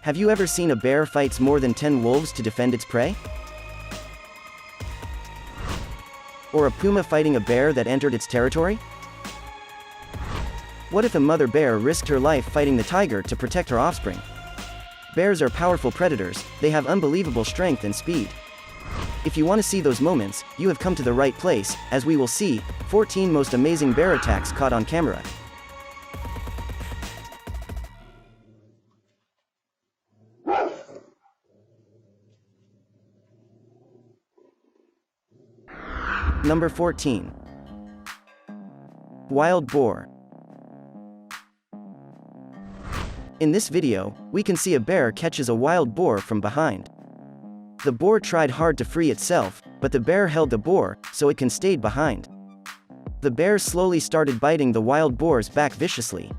Have you ever seen a bear fights more than 10 wolves to defend its prey? Or a puma fighting a bear that entered its territory? What if a mother bear risked her life fighting the tiger to protect her offspring? Bears are powerful predators, they have unbelievable strength and speed. If you want to see those moments, you have come to the right place, as we will see 14 most amazing bear attacks caught on camera. Number 14. Wild boar. In this video, we can see a bear catches a wild boar from behind. The boar tried hard to free itself, but the bear held the boar, so it can stayed behind. The bear slowly started biting the wild boar's back viciously.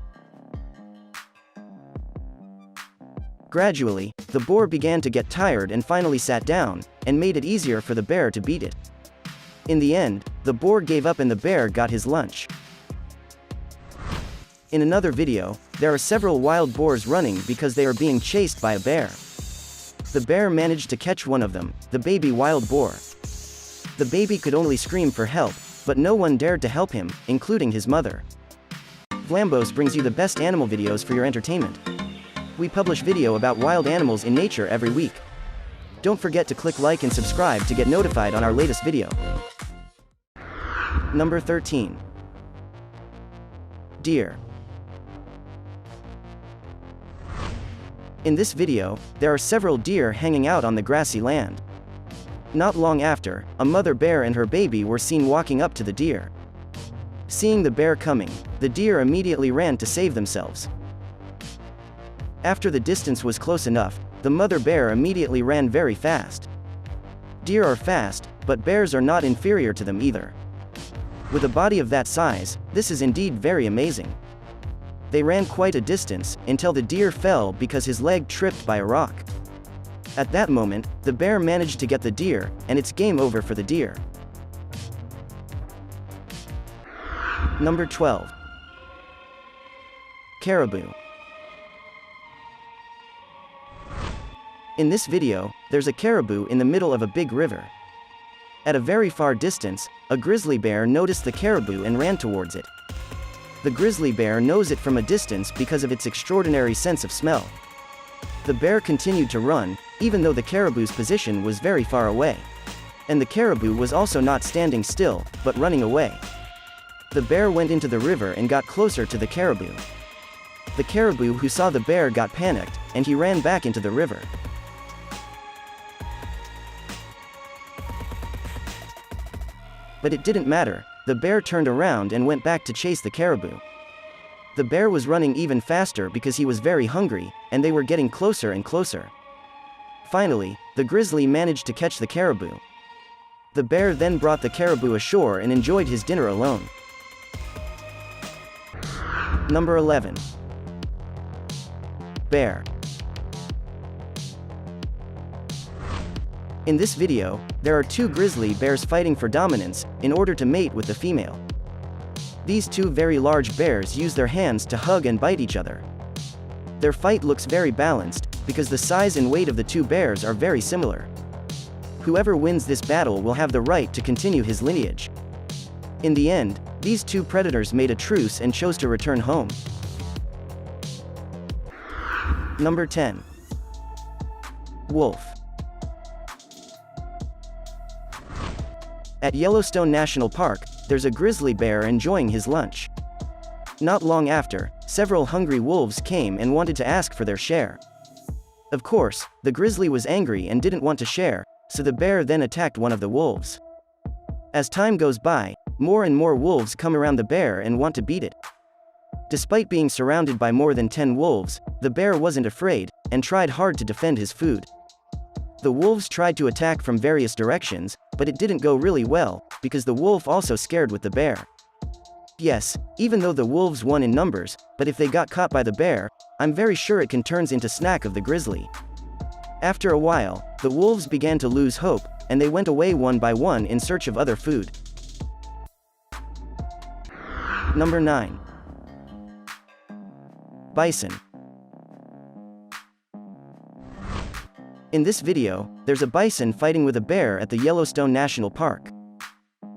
Gradually, the boar began to get tired and finally sat down, and made it easier for the bear to beat it. In the end, the boar gave up and the bear got his lunch. In another video, there are several wild boars running because they are being chased by a bear. The bear managed to catch one of them, the baby wild boar. The baby could only scream for help, but no one dared to help him, including his mother. Vlambos brings you the best animal videos for your entertainment. We publish video about wild animals in nature every week. Don't forget to click like and subscribe to get notified on our latest video. Number 13. Deer. In this video, there are several deer hanging out on the grassy land. Not long after, a mother bear and her baby were seen walking up to the deer. Seeing the bear coming, the deer immediately ran to save themselves. After the distance was close enough, the mother bear immediately ran very fast. Deer are fast, but bears are not inferior to them either. With a body of that size, this is indeed very amazing. They ran quite a distance, until the deer fell because his leg tripped by a rock. At that moment, the bear managed to get the deer, and it's game over for the deer. Number 12. Caribou. In this video, there's a caribou in the middle of a big river. At a very far distance, a grizzly bear noticed the caribou and ran towards it. The grizzly bear knows it from a distance because of its extraordinary sense of smell. The bear continued to run, even though the caribou's position was very far away. And the caribou was also not standing still, but running away. The bear went into the river and got closer to the caribou. The caribou who saw the bear got panicked, and he ran back into the river. But it didn't matter, the bear turned around and went back to chase the caribou. The bear was running even faster because he was very hungry, and they were getting closer and closer. Finally, the grizzly managed to catch the caribou. The bear then brought the caribou ashore and enjoyed his dinner alone. Number 11. Bear. In this video, there are two grizzly bears fighting for dominance, in order to mate with the female. These two very large bears use their hands to hug and bite each other. Their fight looks very balanced, because the size and weight of the two bears are very similar. Whoever wins this battle will have the right to continue his lineage. In the end, these two predators made a truce and chose to return home. Number 10. Wolf. At Yellowstone National Park, there's a grizzly bear enjoying his lunch. Not long after, several hungry wolves came and wanted to ask for their share. Of course, the grizzly was angry and didn't want to share, so the bear then attacked one of the wolves. As time goes by, more and more wolves come around the bear and want to beat it. Despite being surrounded by more than 10 wolves, the bear wasn't afraid, and tried hard to defend his food. The wolves tried to attack from various directions, but it didn't go really well, because the wolf also scared with the bear. Yes, even though the wolves won in numbers, but if they got caught by the bear, I'm very sure it can turn into snack of the grizzly. After a while, the wolves began to lose hope, and they went away one by one in search of other food. Number 9. Bison. In this video, there's a bison fighting with a bear at the Yellowstone National Park.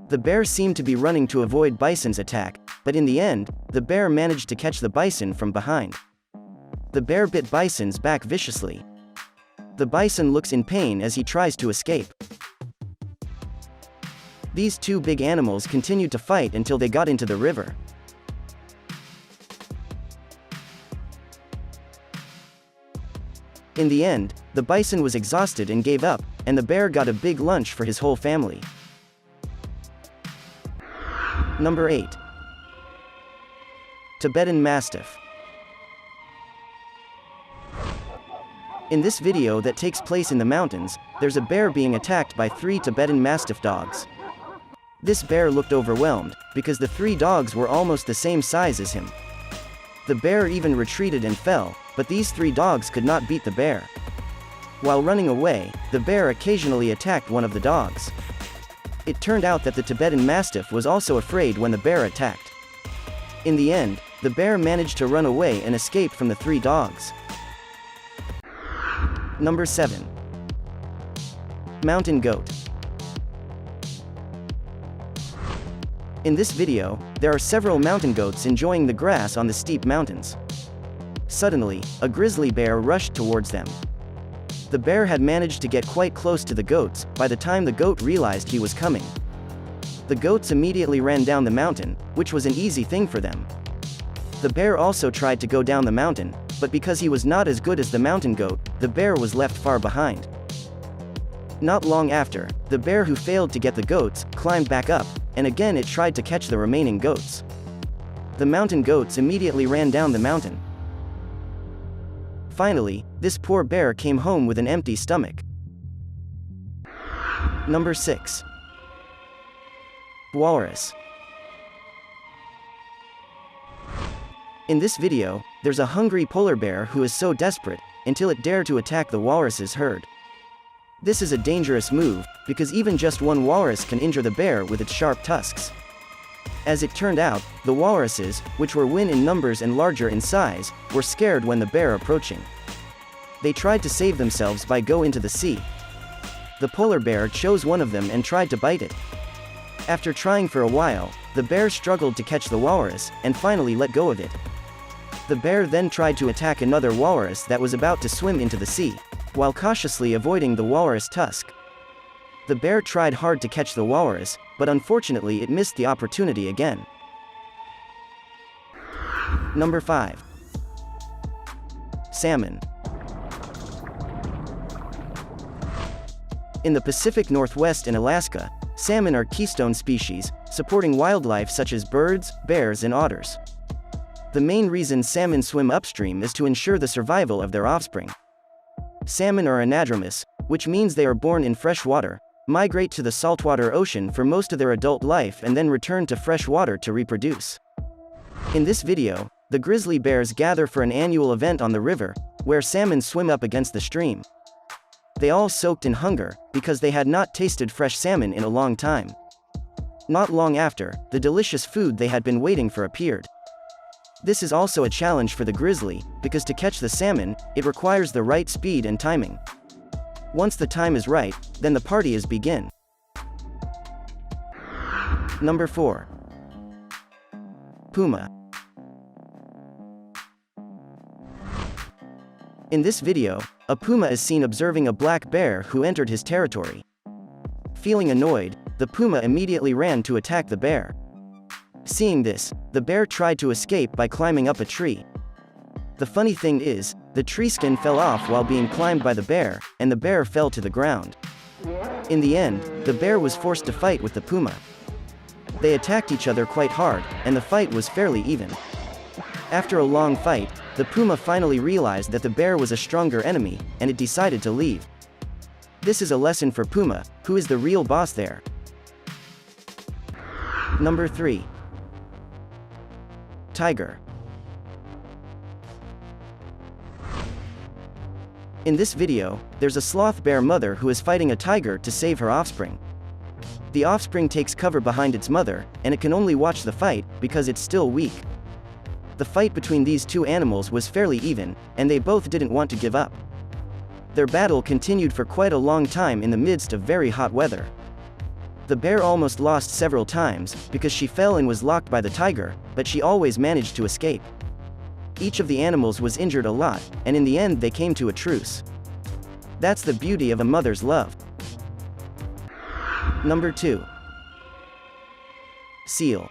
The bear seemed to be running to avoid bison's attack, but in the end, the bear managed to catch the bison from behind. The bear bit bison's back viciously. The bison looks in pain as he tries to escape. These two big animals continued to fight until they got into the river. In the end, the bison was exhausted and gave up, and the bear got a big lunch for his whole family. Number 8. Tibetan Mastiff. In this video that takes place in the mountains, there's a bear being attacked by 3 Tibetan Mastiff dogs. This bear looked overwhelmed, because the 3 dogs were almost the same size as him. The bear even retreated and fell, but these 3 dogs could not beat the bear. While running away, the bear occasionally attacked one of the dogs. It turned out that the Tibetan Mastiff was also afraid when the bear attacked. In the end, the bear managed to run away and escape from the 3 dogs. Number 7. Mountain Goat. In this video, there are several mountain goats enjoying the grass on the steep mountains. Suddenly, a grizzly bear rushed towards them. The bear had managed to get quite close to the goats by the time the goat realized he was coming. The goats immediately ran down the mountain, which was an easy thing for them. The bear also tried to go down the mountain, but because he was not as good as the mountain goat, the bear was left far behind. Not long after, the bear who failed to get the goats climbed back up, and again it tried to catch the remaining goats. The mountain goats immediately ran down the mountain. Finally, this poor bear came home with an empty stomach. Number 6. Walrus. In this video, there's a hungry polar bear who is so desperate until it dared to attack the walrus's herd. This is a dangerous move, because even just one walrus can injure the bear with its sharp tusks. As it turned out, the walruses, which were in numbers and larger in size, were scared when the bear approaching. They tried to save themselves by go into the sea. The polar bear chose one of them and tried to bite it. After trying for a while, the bear struggled to catch the walrus, and finally let go of it. The bear then tried to attack another walrus that was about to swim into the sea, while cautiously avoiding the walrus tusk. The bear tried hard to catch the walrus, but unfortunately it missed the opportunity again. Number 5. Salmon. In the Pacific Northwest and Alaska, salmon are keystone species, supporting wildlife such as birds, bears, and otters. The main reason salmon swim upstream is to ensure the survival of their offspring. Salmon are anadromous, which means they are born in fresh water, migrate to the saltwater ocean for most of their adult life and then return to fresh water to reproduce. In this video, the grizzly bears gather for an annual event on the river, where salmon swim up against the stream. They all soaked in hunger, because they had not tasted fresh salmon in a long time. Not long after, the delicious food they had been waiting for appeared. This is also a challenge for the grizzly, because to catch the salmon, it requires the right speed and timing. Once the time is right, then the party is begin. Number 4. Puma. In this video, a puma is seen observing a black bear who entered his territory. Feeling annoyed, the puma immediately ran to attack the bear. Seeing this, the bear tried to escape by climbing up a tree. The funny thing is, the tree skin fell off while being climbed by the bear, and the bear fell to the ground. In the end, the bear was forced to fight with the puma. They attacked each other quite hard, and the fight was fairly even. After a long fight, the puma finally realized that the bear was a stronger enemy, and it decided to leave. This is a lesson for puma, who is the real boss there. Number 3. Tiger. In this video, there's a sloth bear mother who is fighting a tiger to save her offspring. The offspring takes cover behind its mother, and it can only watch the fight because it's still weak. The fight between these two animals was fairly even, and they both didn't want to give up. Their battle continued for quite a long time in the midst of very hot weather. The bear almost lost several times, because she fell and was locked by the tiger, but she always managed to escape. Each of the animals was injured a lot, and in the end they came to a truce. That's the beauty of a mother's love. Number 2. Seal.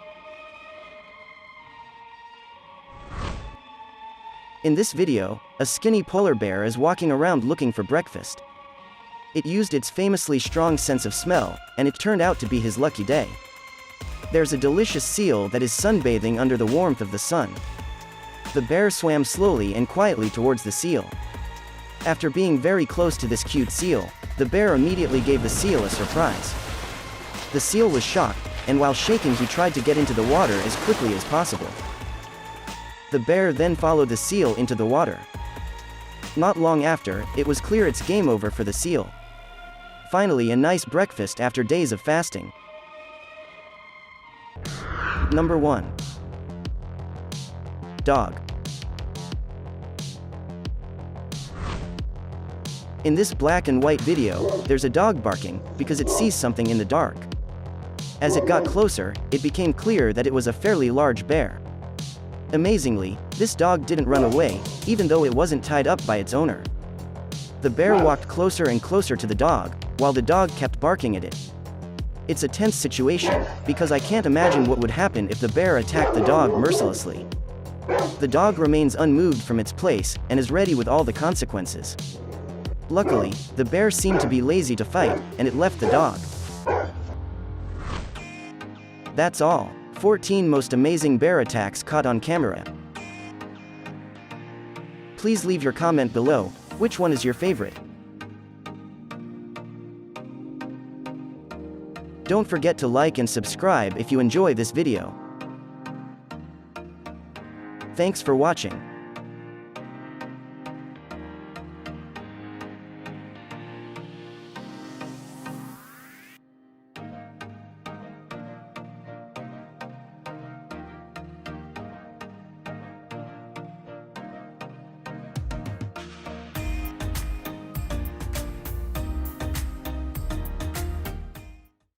In this video, a skinny polar bear is walking around looking for breakfast. It used its famously strong sense of smell, and it turned out to be his lucky day. There's a delicious seal that is sunbathing under the warmth of the sun. The bear swam slowly and quietly towards the seal. After being very close to this cute seal, the bear immediately gave the seal a surprise. The seal was shocked, and while shaking he tried to get into the water as quickly as possible. The bear then followed the seal into the water. Not long after, it was clear it's game over for the seal. Finally, a nice breakfast after days of fasting. Number 1. Dog. In this black and white video, there's a dog barking, because it sees something in the dark. As it got closer, it became clear that it was a fairly large bear. Amazingly, this dog didn't run away, even though it wasn't tied up by its owner. The bear walked closer and closer to the dog, while the dog kept barking at it. It's a tense situation, because I can't imagine what would happen if the bear attacked the dog mercilessly. The dog remains unmoved from its place, and is ready with all the consequences. Luckily, the bear seemed to be lazy to fight, and it left the dog. That's all. 14 most amazing bear attacks caught on camera. Please leave your comment below. Which one is your favorite? Don't forget to like and subscribe if you enjoy this video. Thanks for watching.